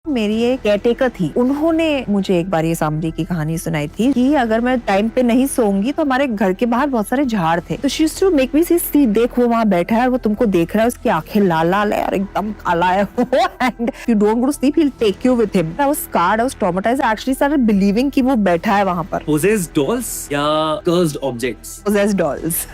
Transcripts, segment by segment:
मेरी एक केयरटेकर थी, उन्होंने मुझे एक बार ये सांबरी की कहानी सुनाई थी कि अगर मैं टाइम पे नहीं सोऊंगी तो हमारे घर के बाहर बहुत सारे झाड़ थे, तो she used to make me see देख वो वहाँ बैठा है और वो तुमको देख रहा है, उसकी आंखें लाल लाल है और एकदम काला है वो, and you don't go to sleep, he will take you with him. I was scared, I was traumatized, I actually started believing कि वो बैठा है वहाँ पर। Possessed dolls या cursed objects? Possessed dolls.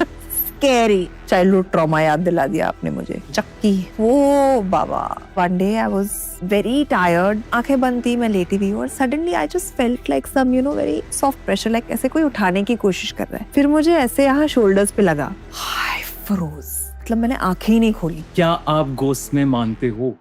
Scary childhood trauma याद दिला दिया आपने मुझे। चक्की, वो बाबा। One day I was very tired, आंखें बंद थी, मैं लेटी हुई और suddenly I just felt like some very soft pressure, like ऐसे कोई उठाने की कोशिश कर रहा है। फिर मुझे ऐसे यहाँ शोल्डर्स पे लगा, हाय फ्रोज, मतलब मैंने आंखें ही नहीं खोली। क्या आप घोस्ट में मानते हो?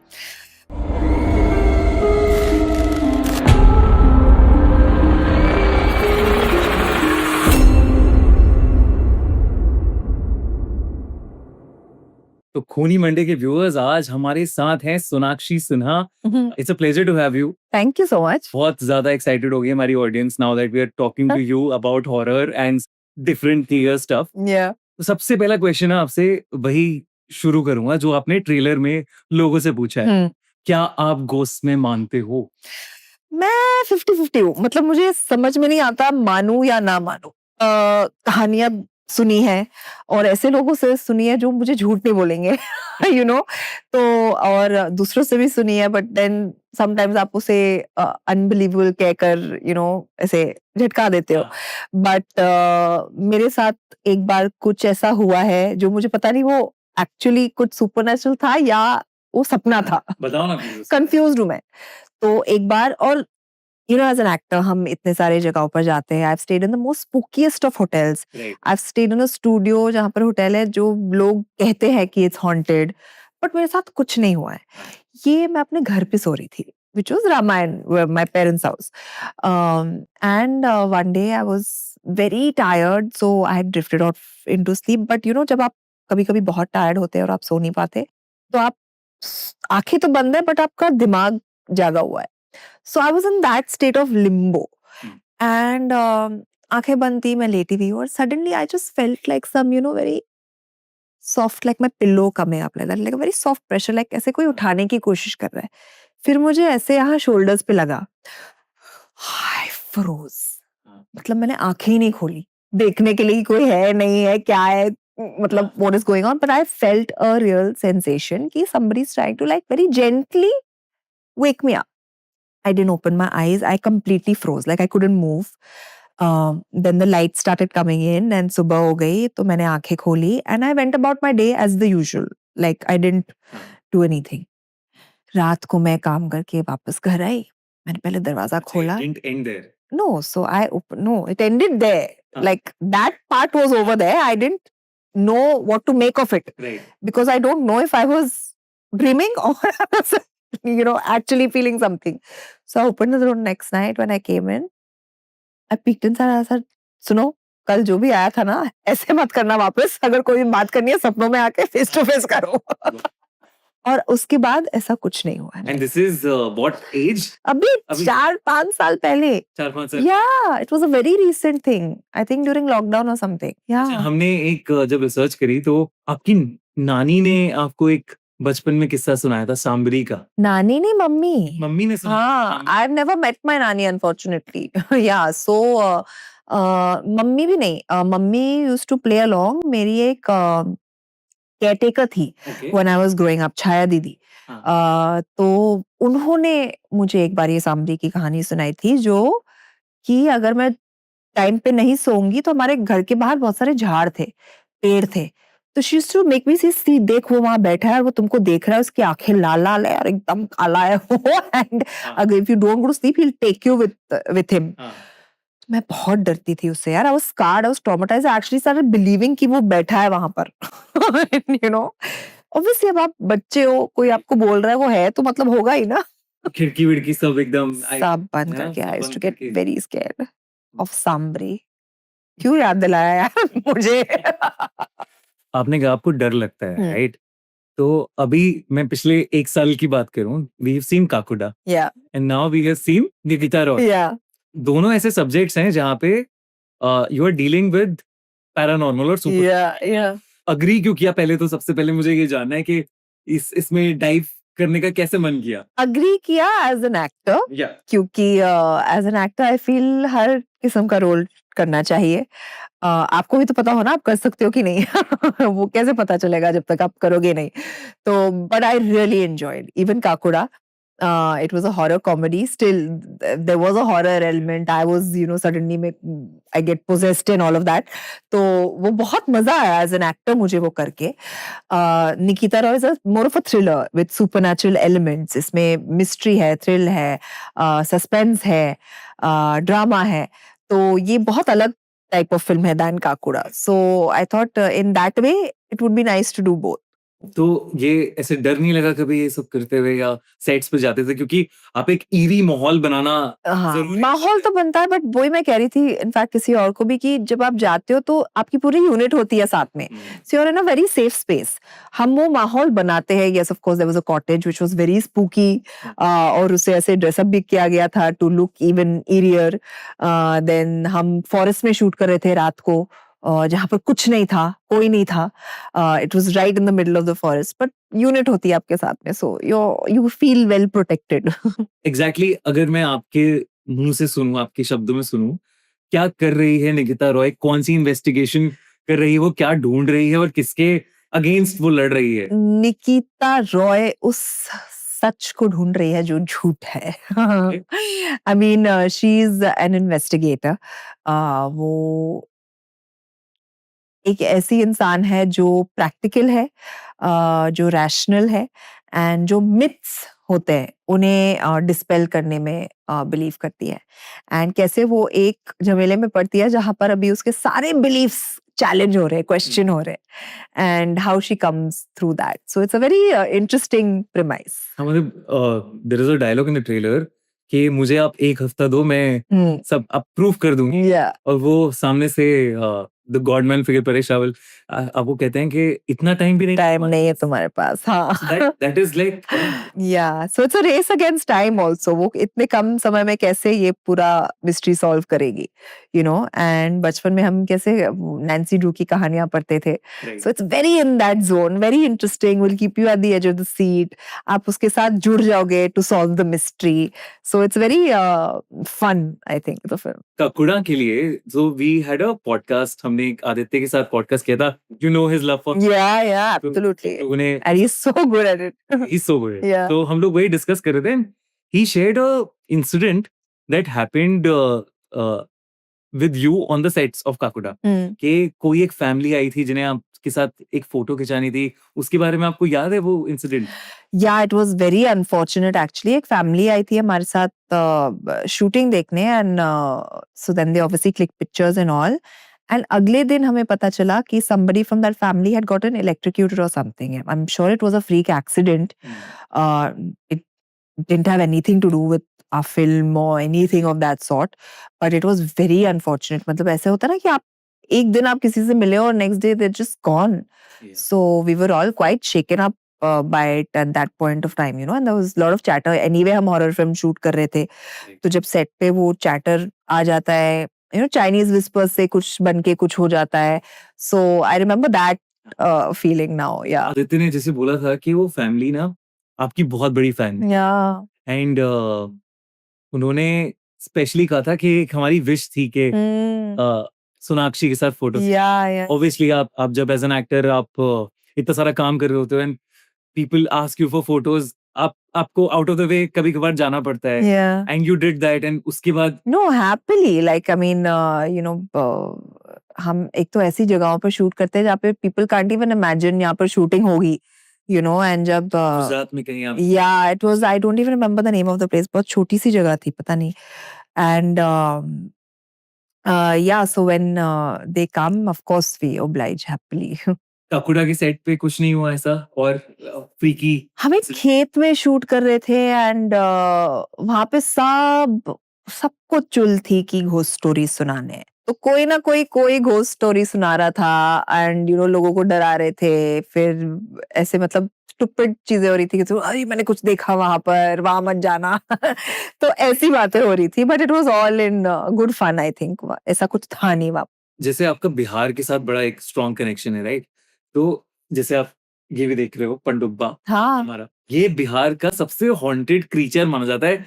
तो खूनी मंडे के व्यूअर्स, आज हमारे साथ हैं Sonakshi Sinha. It's a pleasure to have you. Thank you so much. बहुत ज्यादा एक्साइटेड हो गई हमारी audience now that we are talking to you about horror and different their stuff. तो सबसे पहला क्वेश्चन है आपसे वही शुरू करूंगा जो आपने ट्रेलर में लोगों से पूछा है। क्या आप घोस्ट में मानते हो? मैं 50-50 हूँ, मतलब मुझे समझ में नहीं आता मानूं या ना मानूं। कहानियां सुनी है और ऐसे लोगों से सुनी है जो मुझे झूठ नहीं बोलेंगे तो और दूसरों से भी सुनी है, बट देन समटाइम्स आप उसे अनबिलीवेबल कहकर ऐसे झटका देते हो। बट मेरे साथ एक बार कुछ ऐसा हुआ है जो मुझे पता नहीं वो एक्चुअली कुछ सुपरनेचुरल था या वो सपना था। बताओ ना। कंफ्यूज्ड हूँ मैं। तो एक बार, और एज एन एक्टर हम इतने सारे जगहों पर जाते हैं। I have stayed in the most spookiest of hotels. I have stayed in a studio जहाँ पर होटल है जो लोग कहते हैं कि इट्स हॉन्टेड, बट मेरे साथ कुछ नहीं हुआ है। ये मैं अपने घर पे सो रही थी, which was Ramayana, my parents' house. And one day I was very tired, so I had drifted off into sleep. But जब आप कभी-कभी बहुत टायर्ड होते हैं और आप सो नहीं पाते, तो आप आंखें तो बंद है बट आपका दिमाग जागा हुआ है। So I was in that state of limbo. And आंखें बंद थी, मैं लेटी हुई और suddenly I just felt like some very soft, like my pillow coming up like a very soft pressure, like ऐसे कोई उठाने की कोशिश कर रहा है। फिर मुझे ऐसे यहाँ शोल्डर्स पे लगा, हाय फ्रोज, मतलब मैंने आंखें ही नहीं खोली देखने के लिए कि कोई है नहीं है क्या है, मतलब what is going on, but I felt a real sensation कि somebody is trying to like very gently wake me up. I didn't open my eyes. I completely froze. Like I couldn't move. Then the light started coming in and सुबह हो गई तो मैंने आंखें खोली and I went about my day as the usual. Like I didn't do anything. रात को मैं काम करके वापस घर आई. मैंने पहले दरवाजा खोला. It didn't end there. No, so no, it ended there. Like that part was over there. I didn't know what to make of it. Right. Because I don't know if I was dreaming or I was, actually feeling something. So I opened the door next night when I came in. I peeked inside. I said, सुनो, कल जो भी आया था ना, ऐसे मत करना वापस. अगर कोई बात करनी है सपनों में आके फेस टू फेस करो. और उसके बाद ऐसा कुछ नहीं हुआ है. And this is what age? अभी 4-5 साल पहले. 4-5 साल. Yeah, it was a very recent thing. I think during lockdown or something. Yeah. हमने एक जब रिसर्च करी तो आपकी नानी ने आपको एक बचपन में किस्सा सुनाया था सांबरी का. नानी नहीं, मम्मी. मम्मी ने सुनाया. हाँ, I've never met my nanny unfortunately. Yeah, so mummy भी नहीं. Mummy used to play along. मेरी एक केयरटेकर थी when I was growing up, छाया दीदी. तो उन्होंने मुझे एक बार ये सांबरी की कहानी सुनाई थी जो कि अगर मैं टाइम पे नहीं सोऊंगी तो हमारे घर के बाहर बहुत सारे झाड़ थे, पेड़ थे, तो she used to make me see देख वो वहां बैठा है और वो तुमको देख रहा है, उसकी आंखें लाल लाल है और एकदम काला है वो, एंड अगर if you don't go to sleep he will take you with him. मैं बहुत डरती थी उससे यार. I was scared, I was traumatized, I actually started believing कि वो बैठा है वहां पर. ऑब्वियसली अब आप बच्चे हो, कोई आपको बोल रहा है वो है तो मतलब होगा ही ना. खिड़की विड़की सब एकदम सब बंद करके. I used to get very scared of सांबरी. क्यों याद दिलाया यार मुझे. आपने कहा आपको डर लगता है, राइट? तो अभी मैं पिछले 1 साल की बात करूं, we have seen Kakuda and now we have seen the guitar. दोनों ऐसे सब्जेक्ट्स हैं जहाँ पे you are dealing with paranormal और सुपर. अग्री क्यों किया? पहले तो सबसे पहले मुझे ये जानना है कि इसमें डाइव करने का कैसे मन किया? अग्री किया एज एन एक्टर, क्योंकि as an actor I feel हर किस्म का रोल करना चाहिए। आपको भी तो पता हो ना आप कर सकते हो कि नहीं। वो कैसे पता चलेगा जब तक आप करोगे नहीं। तो but I really enjoyed even Kakuda. It was a horror comedy. Still, there was a horror element. I was, suddenly I get possessed and all of that. तो वो बहुत मजा आया as an actor मुझे वो करके. Nikita Roy is more of a thriller with supernatural elements. इसमें mystery है, thrill है, suspense है, drama है. तो ये बहुत अलग type of film है than Kakura. So I thought in that way it would be nice to do both. तो ये ऐसे डर नहीं लगा कभी ये सब करते हुए या सेट्स पे जाते थे, क्योंकि आप एक ईरी माहौल बनाना जरूरी माहौल तो बनता है, बट वही मैं कह रही थी इनफैक्ट किसी और को भी कि जब आप जाते हो तो आपकी पूरी यूनिट होती है साथ में, so you are in a very safe space. हम वो माहौल बनाते हैं. Yes of course there was a cottage which was very spooky और उसे ऐसे ड्रेसअप भी किया गया था to look even eerier. Then हम फॉरेस्ट में शूट कर रहे थे रात को, जहाँ पर कुछ नहीं था, कोई नहीं था. It was right in the middle of the forest, but unit होती है आपके साथ में, so you feel well protected. Exactly. अगर मैं आपके मुंह से सुनूं, आपके शब्दों में सुनूं, क्या कर रही है निकिता रॉय, कौन सी इन्वेस्टिगेशन कर रही है, वो क्या ढूंढ रही है और किसके अगेंस्ट वो लड़ रही है? निकिता रॉय उस सच को ढूंढ रही है जो झूठ है. I mean she is an investigator. वो एक ऐसी इंसान है जो प्रैक्टिकल है, जो रैशनल है, एंड जो मिथ्स होते हैं उन्हें डिस्पेल करने में बिलीव करती है. एंड कैसे वो एक झमेले में पड़ती है जहां पर अभी उसके सारे बिलीव्स चैलेंज हो रहे हैं, क्वेश्चन हो रहे हैं, and how she comes through that. So it's a very interesting premise. There is a dialogue in the trailer कि मुझे आप एक हफ्ता दो, मैं सब अप्रूव कर दूंगी. और वो सामने से the godman figure Paresh Rawal आपको कहते हैं कि इतना टाइम भी नहीं है तुम्हारे पास. हाँ. दैट इज लाइक या so it's a race against time also. वो इतने कम समय में कैसे ये पूरा मिस्ट्री सॉल्व करेगी, एंड बचपन में हम कैसे नैन्सी ड्रू की कहानियां पढ़ते थे. So it's very in that zone, very interesting, will keep you at the edge of the seat. आप उसके साथ जुड़ जाओगे to solve the mystery. So it's very fun I think the film. Kakuda के लिए so we had a podcast, हमने एक आदित्य के साथ पॉडकास्ट किया था. You know his love for yeah absolutely, and he is so good at it. He is so good. तो हम लोग वही डिस्कस कर रहे थे. He shared a incident that happened with you on the sets of Kakuda. कि कोई एक फैमिली आई थी जिन्हें आपके साथ एक फोटो खिंचानी थी. उसके बारे में आपको याद है वो इंसिडेंट? या it was very unfortunate actually. एक फैमिली आई थी हमारे साथ शूटिंग देखने, and so then they obviously click pictures and all. एंड अगले दिन हमें पता चला कि somebody from that family had gotten electrocuted or something. I'm sure it was a freak accident. It didn't have anything to do with a film or anything of that sort, but it was very unfortunate. मतलब ऐसे होता है ना कि आप एक दिन आप किसी से मिले और next day they're just gone. So we were all quite shaken up by it at that point of time, and there was a lot of chatter. Anyway हम horror film shoot कर रहे थे, तो जब set पे वो chatter आ जाता है, Chinese whispers से कुछ बन के कुछ हो जाता है. So I remember that feeling now. Yeah. Aditya ने जैसे बोला था कि वो फैमिली ना आपकी बहुत बड़ी फैन है. Yeah. एंड उन्होंने स्पेशली कहा था कि एक हमारी विश थी कि सोनाक्षी के साथ फोटो. ऑब्वियसली आप जब एज एन एक्टर आप इतना सारा काम कर रहे होते हो and people ask you for photos, आपको आउट ऑफ द वे कभी कभार जाना पड़ता है. And you did that, and उसके बाद no happily, like I mean हम एक तो ऐसी जगहों पर शूट करते हैं जहाँ पे पीपल कांट इवन इमेजिन यहाँ पर शूटिंग होगी, एंड जब गुजरात में कहीं या it was, I don't even remember the name of the place. बहुत छोटी सी जगह थी, पता नहीं. And yeah, so when they come, of course we oblige happily. काकुड़ा के सेट पे कुछ नहीं हुआ ऐसा और फ्रीकी? हम एक खेत में शूट कर रहे थे, एंड वहां पे सबको चुल थी कि घोस्ट स्टोरी सुनाने हैं. तो कोई ना कोई घोस्ट स्टोरी सुना रहा था, एंड लोगों को डरा रहे थे. फिर ऐसे मतलब स्टूपिड चीजें हो रही थी कि अरे मैंने कुछ देखा वहां पर, वहां मत जाना. तो ऐसी बातें हो रही थी, but it was all in good fun. I think ऐसा कुछ था नहीं वहां. जैसे आपका बिहार के साथ बड़ा एक स्ट्रॉन्ग कनेक्शन है, राइट? तो जैसे आप ये भी देख रहे हो पनडुब्बा हाँ. हमारा, ये बिहार का सबसे हॉन्टेड क्रीचर माना जाता है।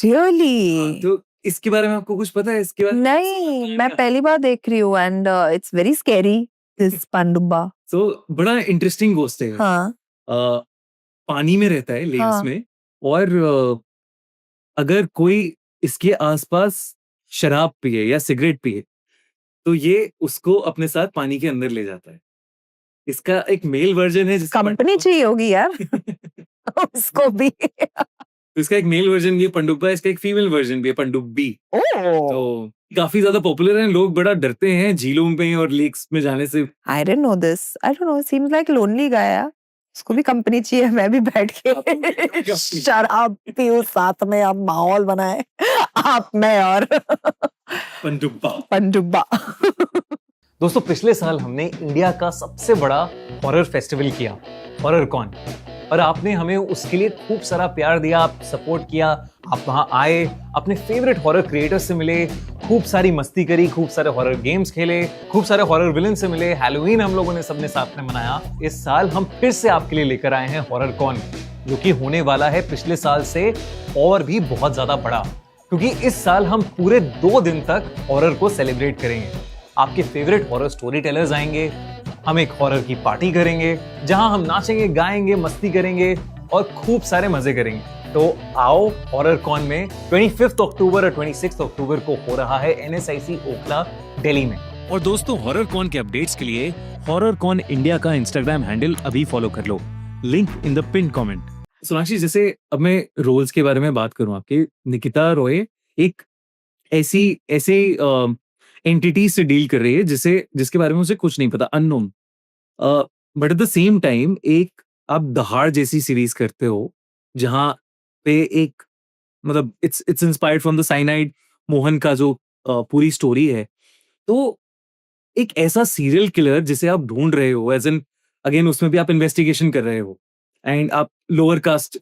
रियली? तो इसके बारे में आपको कुछ पता है इसके बारे में? नहीं, मैं पहली बार देख रही हूँ and it's very scary this पनडुब्बा। तो बड़ा इंटरेस्टिंग गोस्ट है। हाँ, पानी में रहता है, लेव्स हाँ। में। और अगर कोई इसके आसपास शराब पिए या सिगरेट पिए तो ये उसको अपने साथ पानी के अंदर ले जाता है। इसका एक मेल वर्जन है जिसको कंपनी चाहिए होगी यार उसको भी। तो इसका एक मेल वर्जन भी है पंडुब्बा, इसका एक फीमेल वर्जन भी है पंडुब्बी। तो काफी ज्यादा पॉपुलर है, लोग बड़ा डरते हैं झीलों में और लेक्स में जाने से। I didn't know this. I don't know. Seems like lonely guy यार। उसको भी कंपनी चाहिए, मैं भी बैठ के शराब पीऊं साथ में, अब माहौल बनाए आप मैं और पनडुब्बा। दोस्तों पिछले साल हमने इंडिया का सबसे बड़ा हॉरर फेस्टिवल किया, हॉरर कॉन, और आपने हमें उसके लिए खूब सारा प्यार दिया, आप सपोर्ट किया, आप वहां आए, अपने फेवरेट हॉरर क्रिएटर्स से मिले, खूब सारी मस्ती करी, खूब सारे हॉरर गेम्स खेले, खूब सारे हॉरर विलन से मिले, हैलोवीन हम लोगों ने सबने साथ में मनाया। इस साल हम फिर से आपके लिए लेकर आए हैं हॉरर कॉन, जो कि होने वाला है पिछले साल से और भी बहुत ज्यादा बड़ा, क्योंकि इस साल हम पूरे 2 दिन तक हॉरर को सेलिब्रेट करेंगे। आपके फेवरेट हॉरर स्टोरी टेलर्स आएंगे, हम एक हॉरर की पार्टी करेंगे जहां हम नाचेंगे, गाएंगे, मस्ती करेंगे और खूब सारे मजे करेंगे। तो आओ हॉरर कॉन में 25 अक्टूबर और 26 अक्टूबर को हो रहा है NSIC ओखला, दिल्ली में। और दोस्तों हॉरर कॉन के अपडेट्स के लिए हॉरर कॉन इंडिया का इंस्टाग्राम हैंडल अभी फॉलो कर लो, link in the pin comment. Sonakshi, जैसे अब मैं रोल्स के बारे में बात करूं आपके, निकिता रॉय एक ऐसे एंटिटी से डील कर रही है जिसके बारे में उसे कुछ नहीं पता, unknown. But at the same time एक आप दहाड़ जैसी सीरीज करते हो जहां पे एक मतलब it's inspired from the cyanide Mohan का जो पूरी स्टोरी है। तो एक ऐसा सीरियल किलर जिसे आप ढूंढ रहे हो, एज एन अगेन उसमें भी आप इन्वेस्टिगेशन कर रहे हो एंड आप लोअर कास्ट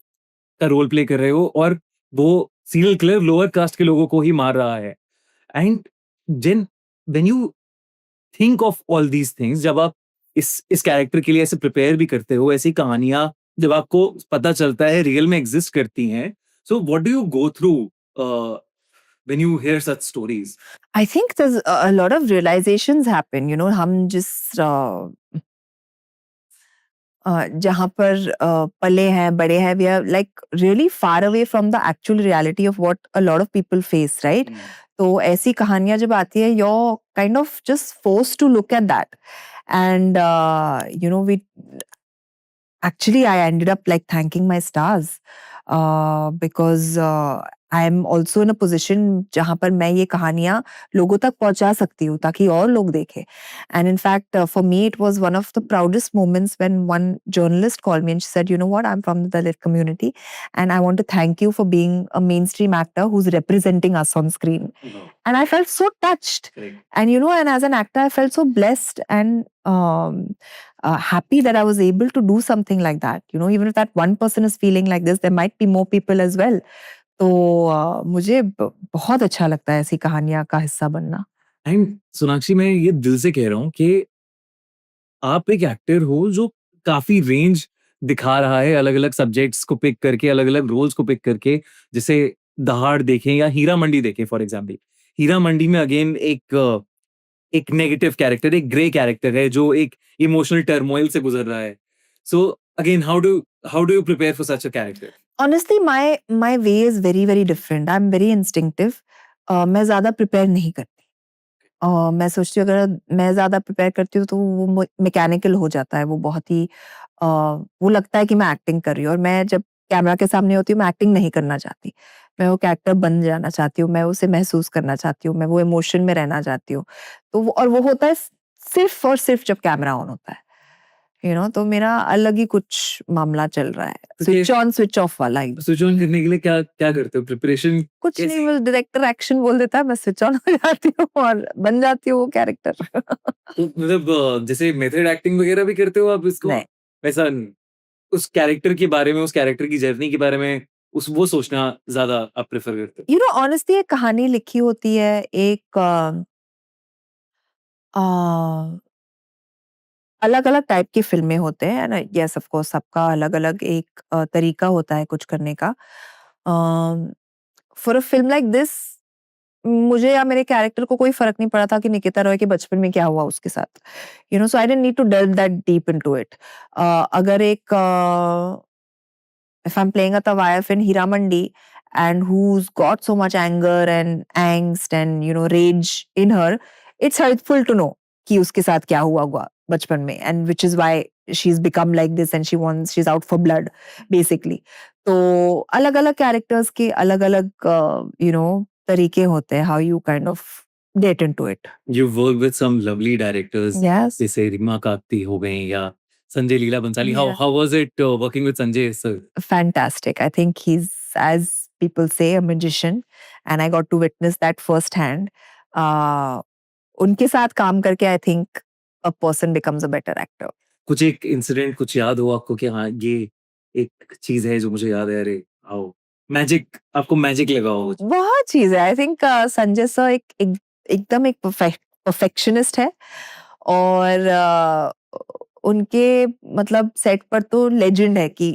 का रोल प्ले कर रहे हो और वो सीरियल किलर लोअर कास्ट के लोगों को ही मार रहा है। And then when you think of all these things, जब आप इस कैरेक्टर के लिए ऐसे प्रिपेयर भी करते हो, ऐसी कहानियां जब आपको पता चलता है रियल में एग्जिस्ट करती हैं, so what do you go through when you here such stories? I think there's a lot of realizations happen, you know, हम जिस जहाँ पर पले हैं, बड़े हैं, we are like really far away from the actual reality of what a lot of people face, right? तो ऐसी कहानियां जब आती है, you're kind of just forced to look at that. And you know, actually I ended up like thanking my stars because I am also in a position जहाँ पर मैं ये कहानियां लोगों तक पहुंचा सकती हूँ ताकि और लोग देखें. And in fact, for me, it was one of the proudest moments when one journalist called me and she said, "You know what? I'm from the Dalit community, and I want to thank you for being a mainstream actor who's representing us on screen." And I felt so touched. Correct. And you know, and as an actor, I felt so blessed and happy that I was able to do something like that. You know, even if that one person is feeling like this, there might be more people as well. तो मुझे बहुत अच्छा लगता है ऐसी कहानियां का हिस्सा बनना. एंड सोनाक्षी, मैं ये दिल से कह रहा हूँ कि आप एक एक्टर हो जो काफी रेंज दिखा रहा है, अलग अलग सब्जेक्ट्स को पिक करके, अलग अलग रोल्स को पिक करके। जैसे दहाड़ देखें या हीरा मंडी देखें फॉर एग्जाम्पल, हीरा मंडी में अगेन एक नेगेटिव कैरेक्टर, एक ग्रे कैरेक्टर है जो एक इमोशनल टर्मोइल से गुजर रहा है। So again how do you prepare for such a character? Honestly, my way is very very different. I'm very instinctive. मैं ज्यादा प्रिपेयर नहीं करती. मैं सोचती हूँ अगर मैं ज्यादा प्रिपेयर करती हूँ तो वो मैकेनिकल हो जाता है, वो बहुत ही वो लगता है कि मैं एक्टिंग कर रही हूँ, और मैं जब कैमरा के सामने होती हूँ मैं एक्टिंग नहीं करना चाहती. मैं वो कैरेक्टर बन जाना चाहती हूँ, मैं उसे महसूस करना चाहती हूँ, मैं वो इमोशन में रहना चाहती हूँ. तो वो होता है सिर्फ और सिर्फ जब कैमरा ऑन होता है. यू नो, तो मेरा अलग ही कुछ मामला चल रहा है, स्विच ऑन स्विच ऑफ वाला ही. स्विच ऑन करने के लिए क्या क्या करते हो? प्रिपरेशन कुछ नहीं, बस डायरेक्टर एक्शन बोल देता है, मैं स्विच ऑन हो जाती हूँ और बन जाती हूँ वो कैरेक्टर. तो मतलब जैसे मेथड एक्टिंग वगैरह भी करते हो आप इसको? नहीं. वैसा उस कैरेक्टर के बारे में, उस कैरेक्टर की जर्नी के बारे में उस वो सोचना ज्यादा आप प्रेफर करते हो? यू नो, ऑनेस्टली एक कहानी लिखी होती है, एक अलग-अलग टाइप की फ़िल्में होते हैं एंड येस ऑफ कोर्स सबका अलग-अलग एक तरीका होता है कुछ करने का। For a film like this मुझे या मेरे कैरेक्टर को कोई फ़र्क नहीं पड़ा था कि निकिता रॉय के बचपन में क्या हुआ उसके साथ। You know so I didn't need to delve that deep into it. अगर एक if I'm playing a Tawayaf in Hiramandi and who's got so much anger and angst and rage in her, it's helpful to know कि उसके साथ क्या हुआ होगा बचपन में and which is why she's become like this and she's out for blood basically. तो अलग-अलग characters के अलग-अलग तरीके होते हैं how you kind of get into it. You've worked with some lovely directors. Yes. जैसे रीमा काकती हो गई या Sanjay Leela Bhansali. Yeah. How was it working with Sanjay sir? Fantastic. I think he's, as people say, a magician, and I got to witness that firsthand. उनके साथ काम करके I think a person becomes a better actor. कुछ एक incident कुछ याद हो आपको कि हाँ ये एक चीज है जो मुझे याद है, अरे आओ मैजिक, आपको मैजिक लगा हो? बहुत चीज है. आई थिंक संजय सर एकदम एक परफेक्शनिस्ट है और उनके मतलब सेट पर तो लेजेंड है कि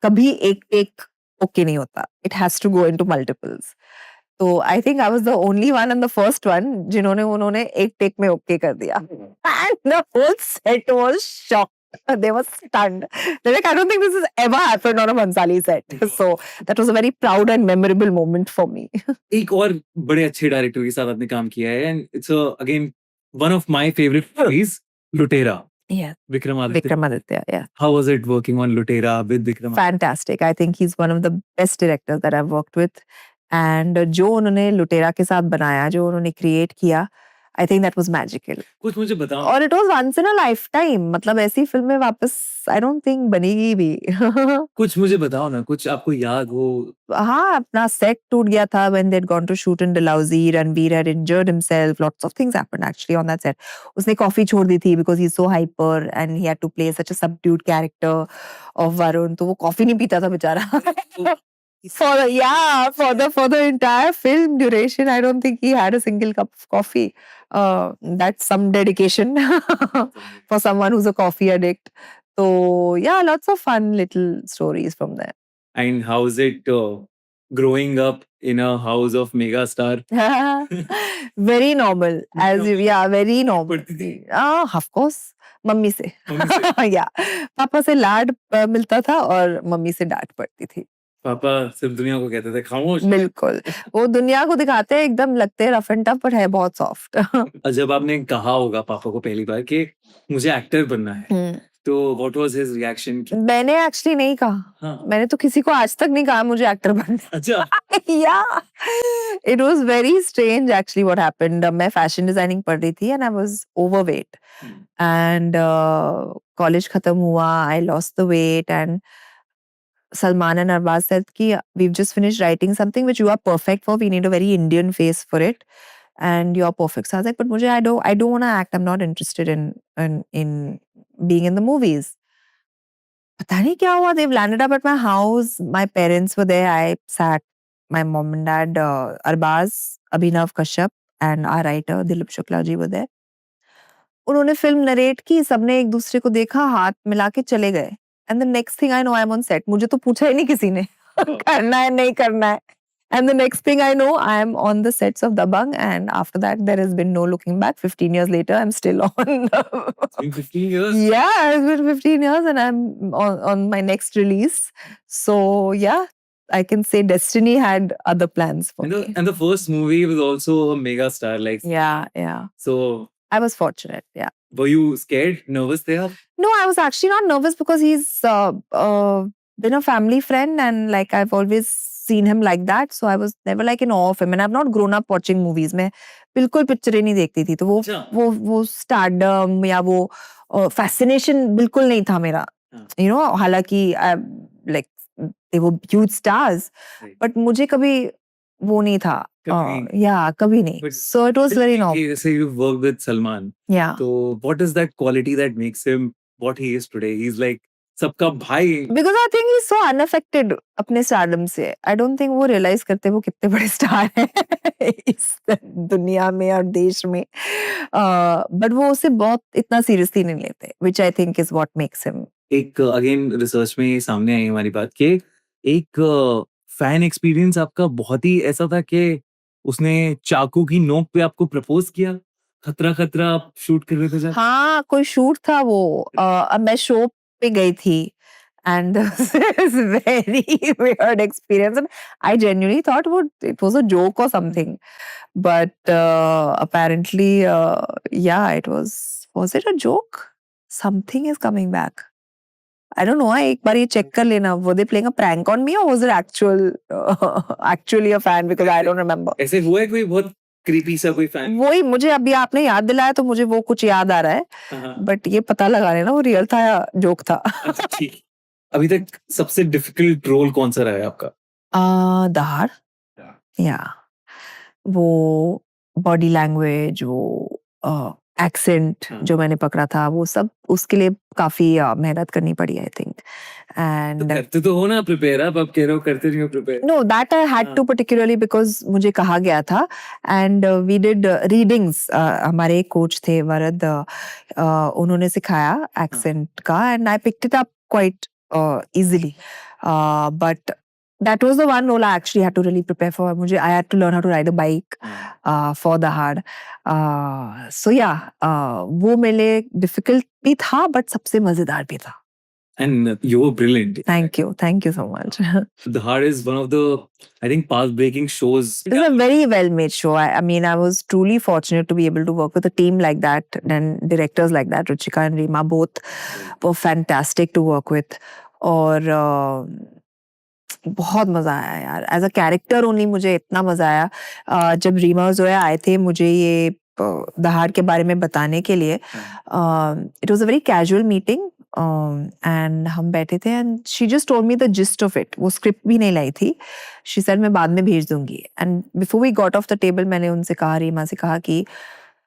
कभी एक टेक ओके नहीं होता. It has to go into multiples. तो I think I was the only one and the first one जिन्होंने उन्होंने एक टेक में ओके कर दिया. And the whole set was shocked. They were stunned. They're like, I don't think this has ever happened on a Bhansali set. So that was a very proud and memorable moment for me. एक और बड़े अच्छे director के साथ आपने काम किया है and it's again one of my favourite movies, लुटेरा. Yeah. Vikramaditya. Vikramaditya, yeah. How was it working on Lutera with Vikramaditya? Fantastic. I think he's one of the best directors that I've worked with. And जो उन्होंने लुटेरा के साथ बनाया, जो उन्होंने create किया, I think that was magical. कुछ मुझे बताओ. और it was once in a lifetime. मतलब ऐसी फिल्में वापस I don't think बनेगी भी. कुछ मुझे बताओ ना, कुछ आपको याद हो. हाँ, अपना सेट टूट गया था when they'd gone to shoot in Dalhousie. Ranveer had injured himself. Lots of things happened actually on that set. उसने कॉफी छोड़ दी थी because he's so hyper and he had to play such a subdued character of Varun. तो वो coffee नहीं पीता था बेचारा. For the entire film duration, I don't think he had a single cup of coffee. That's some dedication for someone who's a coffee addict. So yeah, lots of fun little stories from there. And how's it growing up in a house of mega star? Very normal. Very normal. पढ़ती थी? Of course. Mummy से. Yeah. पापा से लाड मिलता था और mummy से डांट पड़ती थी. पापा सिर्फ दुनिया को कहते थे खामोश. बिल्कुल. वो दुनिया को दिखाते हैं एकदम लगते हैं रफ एंड टफ बट है बहुत सॉफ्ट. जब आपने कहा होगा पापा को पहली बार कि मुझे एक्टर बनना है, तो व्हाट वाज हिज रिएक्शन? मैंने एक्चुअली नहीं कहा. हाँ. मैंने तो किसी को आज तक नहीं कहा मुझे एक्टर बनना है. अच्छा. Yeah. It was very strange actually what happened. मैं फैशन डिजाइनिंग पढ़ रही थी and I was overweight. And college खत्म हुआ, I lost the weight and Salman and Arbaz said कि we've just finished writing something which you are perfect for. We need a very Indian face for it, and you're perfect. So I was like, but मुझे I don't want to act. I'm not interested in being in the movies. पता नहीं क्या हुआ. They've landed up at my house. My parents were there. I sat. My mom and dad, Arbaz, Abhinav Kashyap, and our writer Dilip Shukla ji were there. उन्होंने film narrate की, सबने एक दूसरे को देखा, हाथ मिला के चले गए. And the next thing I know, I'm on set. मुझे तो पूछा ही नहीं किसी ने करना है नहीं करना है. And the next thing I know, I am on the sets of Dabang, and after that, there has been no looking back. 15 years later, I'm still on. It's been 15 years. Yeah, it's been 15 years, and I'm on my next release. So yeah, I can say destiny had other plans for me. And the first movie was also a mega star, like. Yeah. So I was fortunate. Yeah. were you scared, nervous there? No, I was actually not nervous because he's been a family friend and like I've always seen him like that. So I was never like in awe of him, and I've not grown up watching movies. मैं बिल्कुल पिक्चरें नहीं देखती थी, तो वो stardom या वो fascination बिल्कुल नहीं था मेरा. You know, हालांकि like they were huge stars, but मुझे कभी वो नहीं था. कभी नहीं. So it was very normal. Say you've worked with Salman. Yeah. So what is that quality that makes him what he is today? He's like सबका भाई। Because I think he's so unaffected अपने stardom से. I don't think वो realize करते वो कितने बड़े star हैं इस दुनिया में और देश में. But वो उसे बहुत इतना seriously नहीं लेते, which I think is what makes him. एक अगेन रिसर्च में सामने आई हमारी बात कि एक फैन एक्सपीरियंस आपका बहुत ही ऐसा था कि उसने चाकू की नोक पे आपको प्रपोज किया. खतरा खतरा आप शूट कर रहे थे जब. हाँ, कोई शूट था वो. अब मैं शो पे गई थी. And this is very weird experience. And I genuinely thought it was a joke or something. But apparently, yeah, it was. Was it a joke? Something is coming back. I don't know. एक बार ये check कर लेना. Were they playing a prank on me or was it actually a fan? Because I don't remember. ऐसे हुआ है कोई बहुत creepy सा कोई फैन? वही मुझे अभी आपने याद दिलाया तो मुझे वो कुछ याद आ रहा है. But ये पता लगा लेना वो रियल था या जोक था. अच्छा ठीक. अभी तक सबसे डिफिकल्ट रोल कौन सा रहा है आपका? दहाड़. या वो बॉडी लैंग्वेज, वो एक्सेंट जो मैंने पकड़ा था, वो सब उसके लिए काफी मेहनत करनी पड़ी आई थिंक. एंड करते तो हो ना प्रिपेयर. आप कह रहे हो करते नहीं हो prepare. No that I had to particularly because मुझे कहा गया था. And we did readings. हमारे एक कोच थे वरद, उन्होंने सिखाया एक्सेंट का and I picked it up quite easily. But that was the one role I actually had to really prepare for. I had to learn how to ride a bike for Dahad. So yeah, वो मेरे लिए difficult भी था but सबसे मजेदार भी था. And you were brilliant. Thank you so much. Dahad is one of the, I think, path-breaking shows. It's a very well-made show. I mean, I was truly fortunate to be able to work with a team like that and directors like that. Ruchika and Reema both were fantastic to work with. और बहुत मजा आया यार. As a character only मुझे इतना मजा आया. जब रीमा और जोया आए थे मुझे ये दहाड़ के बारे में बताने के लिए, it was a very casual meeting and हम बैठे थे and she just told me the gist of it. वो स्क्रिप्ट भी नहीं लाई थी. शी सेड मैं बाद में भेज दूंगी. And before we got off the table मैंने उनसे कहा, रीमा से कहा कि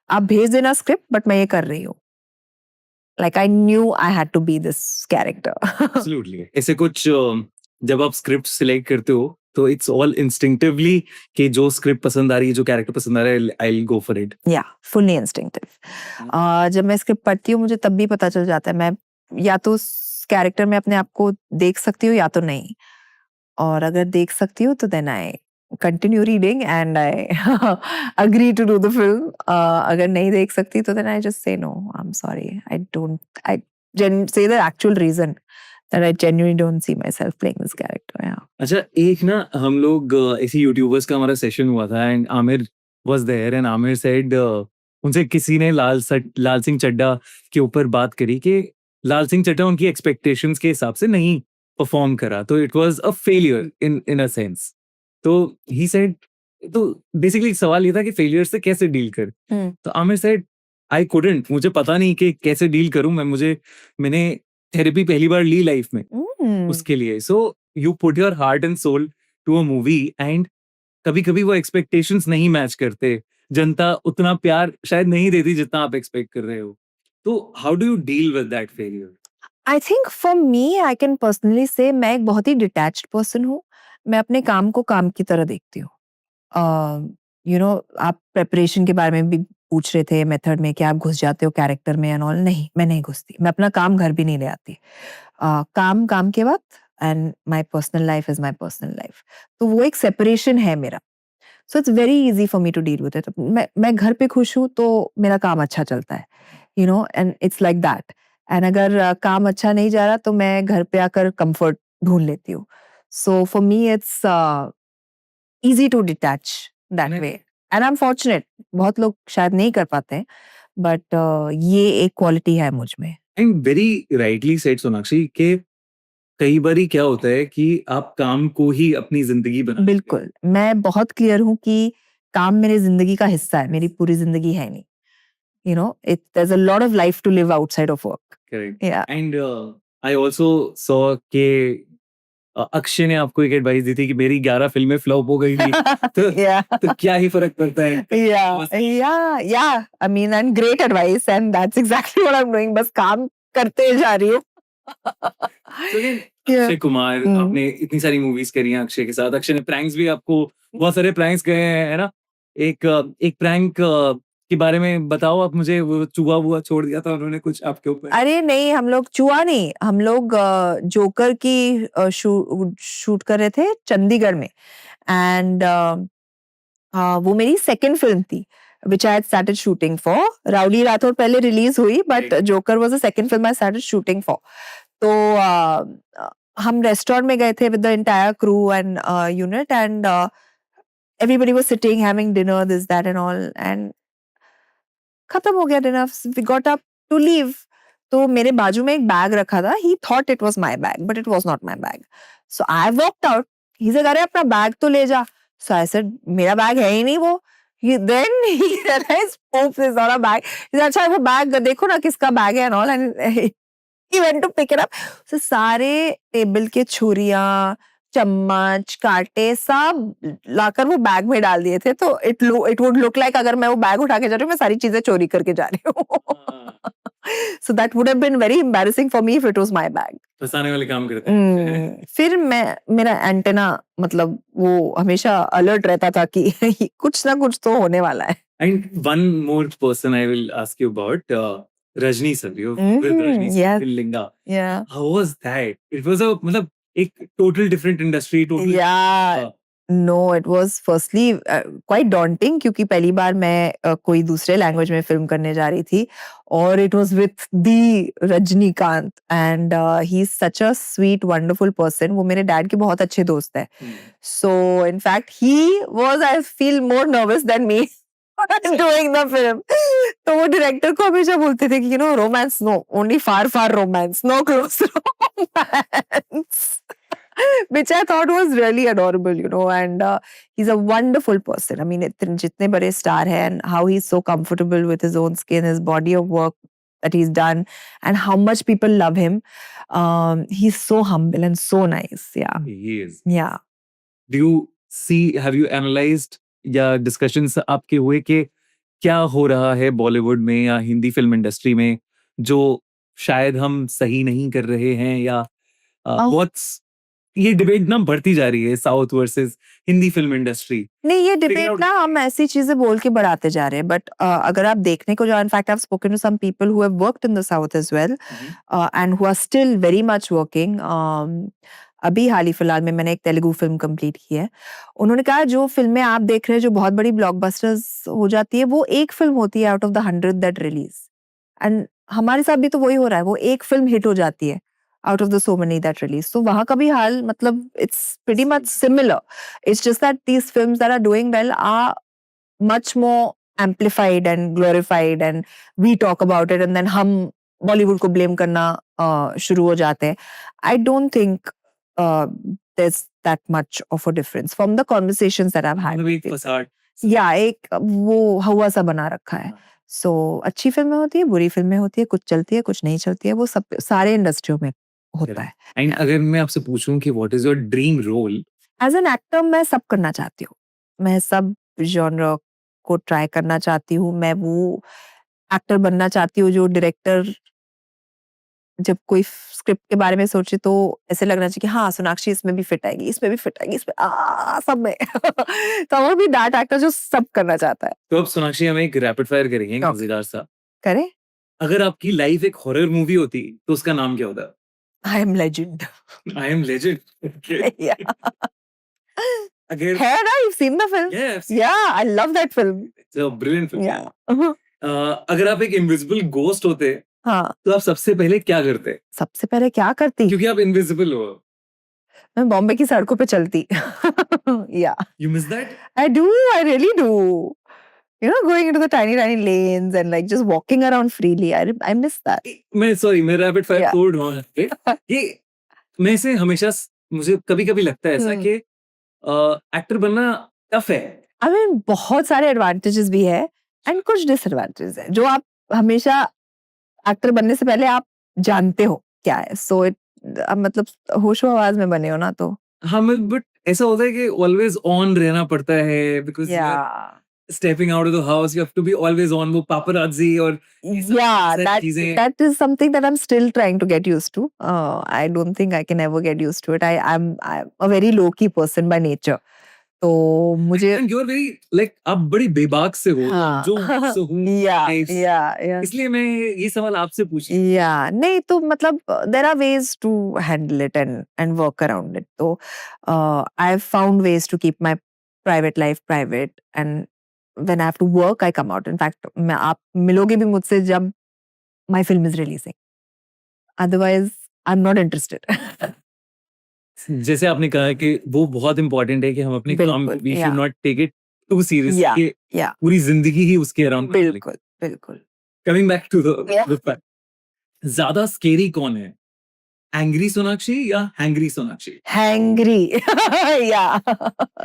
आप भेज देना स्क्रिप्ट बट मैं ये कर रही हूँ. Like I knew I had to be this character. Absolutely. ऐसे कुछ जब आप स्क्रिप्ट सिलेक्ट करते हो तो इट्स ऑल इंस्टिंक्टिवली कि जो स्क्रिप्ट पसंद आ रही है, जो कैरेक्टर पसंद आ रहा है, I will go for it. या फुल्ली इंस्टिंक्टिव. जब मैं स्क्रिप्ट पढ़ती हूँ मुझे तब भी पता चल जाता है मैं या तो कैरेक्टर में अपने आप को देख सकती हूँ या तो नहीं. और अगर देख सकती हूँ तो then I continue reading and I agree to do the film. अगर नहीं देख सकती तो then I just say no, I'm sorry. I say the actual reason that I genuinely don't see myself playing this character. Yeah. अच्छा, एक ना हम लोग ऐसी यूट्यूबर्स का हमारा सेशन हुआ था and Aamir was there and Aamir said उनसे किसी ने लाल सिंह चड्ढा के ऊपर बात करी कि लाल सिंह चड्ढा उनकी एक्सपेक्टेशंस के हिसाब से नहीं परफॉर्म करा तो it was a failure in a sense. तो ही सेड, तो बेसिकली सवाल ये था कि फेलियर से कैसे डील कर. तो आमिर सेड आई कुडंट, मुझे पता नहीं कि कैसे डील करूं. मैंने थेरेपी पहली बार ली लाइफ में उसके लिए. So you put your heart and soul to a movie एंड कभी कभी वो एक्सपेक्टेशंस नहीं मैच करते. जनता उतना प्यार शायद नहीं देती जितना आप एक्सपेक्ट कर रहे हो. तो how do you deal with that failure? I think for me I can personally से मैं एक बहुत ही डिटैच्ड पर्सन हूँ. मैं अपने काम को काम की तरह देखती हूँ. आप प्रेपरेशन के बारे में भी पूछ रहे थे मेथड में कि आप घुस जाते हो कैरेक्टर में एंड ऑल. नहीं, मैं नहीं घुसती. मैं अपना काम घर भी नहीं ले आती. काम के वक्त and my personal life is my personal life. तो वो एक सेपरेशन है मेरा. So it's very easy for me to deal with it. मैं घर पे खुश हूँ तो मेरा काम अच्छा चलता है, and it's like that. And अगर काम अच्छा नहीं जा रहा तो मैं घर पे आकर कंफर्ट ढूंढ लेती हूँ. So for me, it's easy to detach that way, and I'm fortunate. बहुत लोग शायद नहीं कर पाते हैं, but ये एक क्वालिटी है मुझ में. And very rightly said Sonakshi कि कई बारी क्या होता है कि आप काम को ही अपनी जिंदगी बना. बिल्कुल, मैं बहुत क्लियर हूँ कि काम मेरी जिंदगी का हिस्सा है, मेरी पूरी जिंदगी है नहीं. There's a lot of life to live outside of work. Correct. Yeah. And I also saw कि अक्षय ने आपको एक एडवाइस दी थी कि मेरी 11 फिल्में फ्लॉप हो गई थी. तो क्या ही फर्क पड़ता है. I mean, and great advice, and that's exactly what I'm doing. बस काम करते जा रही हूँ. So again, अक्षय कुमार, आपने इतनी सारी मूवीज करी हैं अक्षय के साथ. अक्षय ने प्रैंक्स भी आपको बहुत सारे प्रैंक्स गए हैं, है ना? एक प्रैंक के बारे में बताओ आप मुझे. वो चूहा वुआ छोड़ दिया था उन्होंने कुछ आपके ऊपर. अरे नहीं, हम लोग चूहा नहीं, हम लोग जोकर की शूट कर रहे थे चंडीगढ़ में. एंड वो मेरी सेकंड फिल्म थी which I had started shooting for. Rowdy Rathore पहले रिलीज हुई, but joker was the second film I started shooting for. तो हम रेस्टोरेंट में गए थे with the entire crew and unit, and everybody was sitting having dinner, this that and all, and खत्म हो गया dinner. We got up to leave. तो मेरे बाजू में एक बैग रखा था. He thought it was my bag, but it was not my bag. So I walked out. He said, अरे अपना बैग तो ले जा. So I said, मेरा बैग है ही नहीं वो. Then he realized, oops, it's not a bag. He said, अच्छा वो बैग देखो ना किसका बैग है and all. And he went to pick it up. So सारे टेबल के छुरियां, चम्मच, कांटे सब लाकर वो बैग में डाल दिए थे. तो it would look like अगर मैं वो बैग उठा के जा रही हूँ, मैं सारी चीजें चोरी करके जा रही हूँ. So that would have been very embarrassing for me if it was my bag. फंसाने वाले काम करते हैं. फिर मेरा एंटेना मतलब वो हमेशा अलर्ट रहता था कि कुछ ना कुछ तो होने वाला है. And one more person I will ask you about, Rajni sir. You with Rajni sir yes. in Linga. Yeah. How was that? It was a मतलब एक total different industry. Total. Yeah. No, it was firstly quite daunting क्योंकि पहली बार मैं कोई दूसरे language में film करने जा रही थी और it was with the Rajinikanth and he's such a sweet wonderful person. वो मेरे डैड के बहुत अच्छे दोस्त हैं. So in fact he was, I feel, more nervous than me doing the film. तो वो डायरेक्टर को हमेशा बोलते थे कि you know romance no, only far romance, no close romance. Which I thought was really adorable, you know, and he's a wonderful person. I mean, जितने बड़े star हैं and how he's so comfortable with his own skin, his body of work that he's done, and how much people love him. He's so humble and so nice. Yeah. He is. Yeah. Do you see? Have you analyzed या discussions आपके हुए कि क्या हो रहा है बॉलीवुड में या हिंदी फिल्म इंडस्ट्री में जो शायद हम सही नहीं कर रहे हैं या what's ये डिबेट ना बढ़ती जा रही है south versus Hindi film industry. नहीं, ये डिबेट ना हम ऐसी चीजें बोल के बढ़ाते जा रहे हैं, बट अगर आप देखने को जाओ, in fact I have spoken to some people who have worked in the south as well and who are still very much working. अभी हाल ही फिलहाल में मैंने एक तेलुगु फिल्म कंप्लीट की है. उन्होंने कहा जो फिल्में आप देख रहे हैं जो बहुत बड़ी ब्लॉकबस्टर्स हो जाती है, वो एक फिल्म होती है out of the 100 that release. And हमारे साथ भी तो वही हो रहा है, वो एक फिल्म हिट हो जाती है out of the so many that release. So वहाँ का भी हाल मतलब it's pretty much similar. It's just that these films that are doing well are much more amplified and glorified and we talk about it and then हम Bollywood को blame करना शुरू हो जाते हैं. I don't think there's that much of a difference from the conversations that I've had. एक facade. Yeah, एक वो हवा सा बना रखा है. So अच्छी फिल्में होती है, बुरी फिल्में होती है, कुछ चलती है, कुछ नहीं चलती है, वो सब सारे इंडस्ट्रियों में होता है. एंड अगर मैं आपसे पूछूं कि what is your dream role? As an actor मैं सब करना चाहती हूँ. मैं सब जॉनर को ट्राई करना चाहती हूँ. मैं वो एक्टर बनना चाहती हूँ जो डायरेक्टर जब कोई स्क्रिप्ट के बारे में सोचे तो ऐसे लगना चाहिए कि हाँ सोनाक्षी इसमें भी फिट आएगी, इसमें भी फिट आएगी, इसमें सब में. तो वो भी दैट एक्टर जो सब करना चाहता है. तो अब सोनाक्षी हमें एक रैपिड फायर करेंगे मजेदार सा. करे. अगर आपकी लाइफ एक हॉरर मूवी होती तो उसका नाम क्या होता? I am legend. I am legend. Okay. Yeah. अगर है ना, you've seen the film? Yeah, I've seen Yeah, I love that film. It's a brilliant film. Yeah. Uh-huh. अगर आप एक इनविजिबल गोस्ट होते हाँ. तो आप सबसे पहले क्या करते? सबसे पहले क्या करती? क्योंकि आप इनविजिबल हो. मैं बॉम्बे की सड़कों पे चलती. Yeah. You miss that? I do. I really do. You know, going into the tiny lanes and like just walking around freely. I miss that. मैं रैपिड फायर Yeah. तोड़ रहा हूँ. ये मैं से हमेशा मुझे कभी-कभी लगता है ऐसा कि एक्टर बनना टफ है. I mean, बहुत सारे एडवांटेजेस भी है एंड कुछ डिसएडवांटेजेस है जो आप हमेशा एक्टर बनने से पहले आप जानते हो क्या है. सो मतलब होशो आवाज में बने हो ना तो. हाँ, बट ऐसा होता है कि ऑलवेज ऑन रहना पड़ता है because Yeah. stepping out of the house, you have to be always on वो paparazzi और Yeah, सब चीजें that is something that I'm still trying to get used to. I don't think I can ever get used to it. I'm a very low key person by nature. तो मुझे and you're very like आप बड़ी बेबाक से हो हाँ जो so yeah nice. yeah इसलिए मैं ये सवाल आपसे पूछ yeah नहीं तो मतलब there are ways to handle it and work around it. तो I've found ways to keep my private life private and when I have to work I come out. In fact आप मिलोगे भी मुझसे जब my film is releasing. Otherwise I'm not interested. जैसे आपने कहा कि वो बहुत इंपॉर्टेंट है कि हम अपने काम बिल्कुल, we yeah. Should not take it too serious Yeah, कि yeah. पूरी जिंदगी ही उसके अराउंड बिल्कुल बिल्कुल coming back to Yeah. The fact ज्यादा स्केरी कौन है एंग्री सोनाक्षी या हैंग्री सोनाक्षी हैंग्री या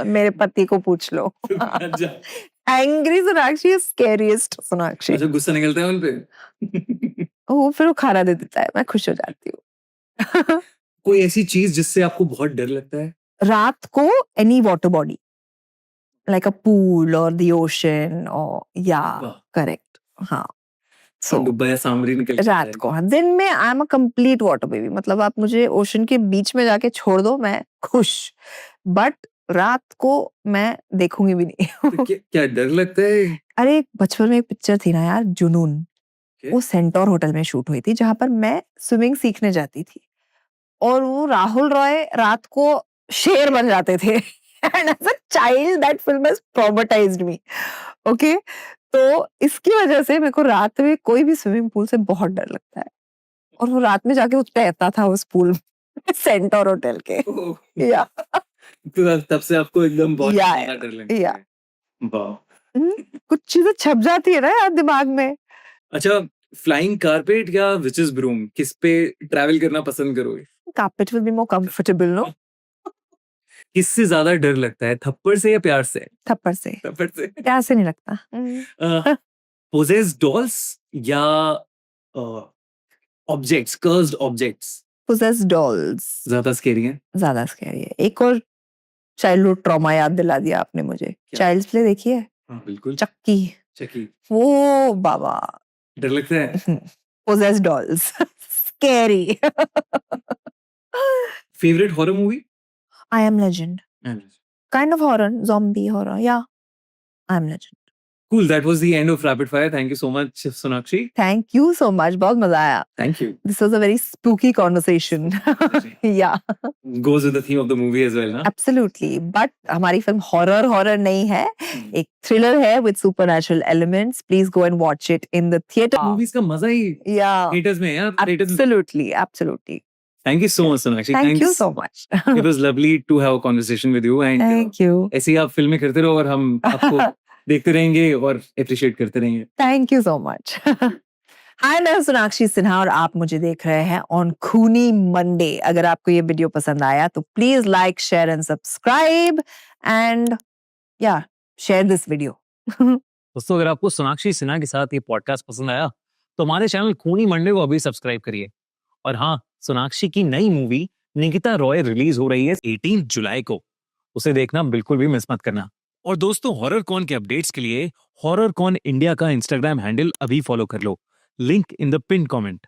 मेरे पति को पूछ लो अच्छा हैंग्री सोनाक्षी स्कैरिएस्ट सोनाक्षी अच्छा, गुस्सा निकलता है उन पे वो फिर वो खाना दे देता है मैं खुश हो जाती हूँ कोई ऐसी चीज जिससे आपको बहुत डर लगता है रात को एनी वाटर बॉडी लाइक अ पूल और द ओशन और या वाह। करेक्ट हाँ सो डुब्बा या सांवरी निकल के रात को हाँ दिन में I am a complete water baby मतलब आप मुझे ओशन के बीच में जाके छोड़ दो मैं खुश बट रात को मैं देखूंगी भी नहीं तो क्या डर लगता है अरे एक बचपन में एक पिक्चर थी ना यार जुनून क्या? वो सेंटोर होटल में शूट हुई थी जहां पर मैं स्विमिंग सीखने जाती थी और वो राहुल रॉय रात को शेर बन जाते थे and as a child that film has traumatized me okay तो इसकी वजह से मेरे को रात में कोई भी स्विमिंग पूल से बहुत डर लगता है और वो रात में जाके तैरता था उस पूल में सेंटोर होटल के ओह, या तो तब से आपको एकदम बहुत या, ज्यादा डर लगता या। है वाह कुछ चीजें छप जाती है ना यार दिमाग में अच्छा फ्लाइंग कारपेट या विचेस ब्रूम किस पे ट्रैवल करना पसंद करोगे carpet will be more comfortable no किससे ज्यादा डर लगता है थप्पड़ से या प्यार से थप्पड़ से थप्पड़ से प्यार से नहीं लगता पोजेस्ड डॉल्स या objects cursed objects possessed dolls ज्यादा स्केरी है ज्यादा स्कैरी है एक और चाइल्डहुड ट्रॉमा याद दिला दिया आपने मुझे चाइल्ड्स प्ले देखी है हाँ बिल्कुल चक्की चकी ओ बाबा डर लगता है possessed dolls scary favourite horror movie I am legend kind of horror zombie horror yeah I am legend Cool, that was the end of Rapid Fire. Thank you so much, Sonakshi. thank you so much बहुत मजा आया Thank you. this was a very spooky conversation yeah Goes with the theme of the movie as well, ना? absolutely but हमारी film horror नहीं है एक thriller है with supernatural elements please go and watch it in the theater Movies का मजा ही yeah theaters में है यार. Theaters में. absolutely Thank you so much, Sonakshi. thank you Thanks. so much It was lovely to have a conversation with you and thank you ऐसे ही आप फिल्में करते रहो और हम आपको देखते रहेंगे और appreciate करते रहेंगे. Thank you so much hi मैं हूं सोनाक्षी सिन्हा और आप मुझे देख रहे हैं ऑन खूनी मंडे अगर आपको ये वीडियो पसंद आया तो please like share and subscribe and या शेयर दिस वीडियो दोस्तों अगर आपको सोनाक्षी सिन्हा के साथ ये पॉडकास्ट पसंद आया तो हमारे चैनल खूनी मंडे को अभी सब्सक्राइब करिए और हाँ सोनाक्षी की नई मूवी निकिता रॉय रिलीज हो रही है 18 जुलाई को। उसे देखना बिल्कुल भी मिस मत करना। और दोस्तों हॉरर कॉन के अपडेट्स के लिए हॉरर कॉन इंडिया का इंस्टाग्राम हैंडल अभी फॉलो कर लो, link in the pin comment.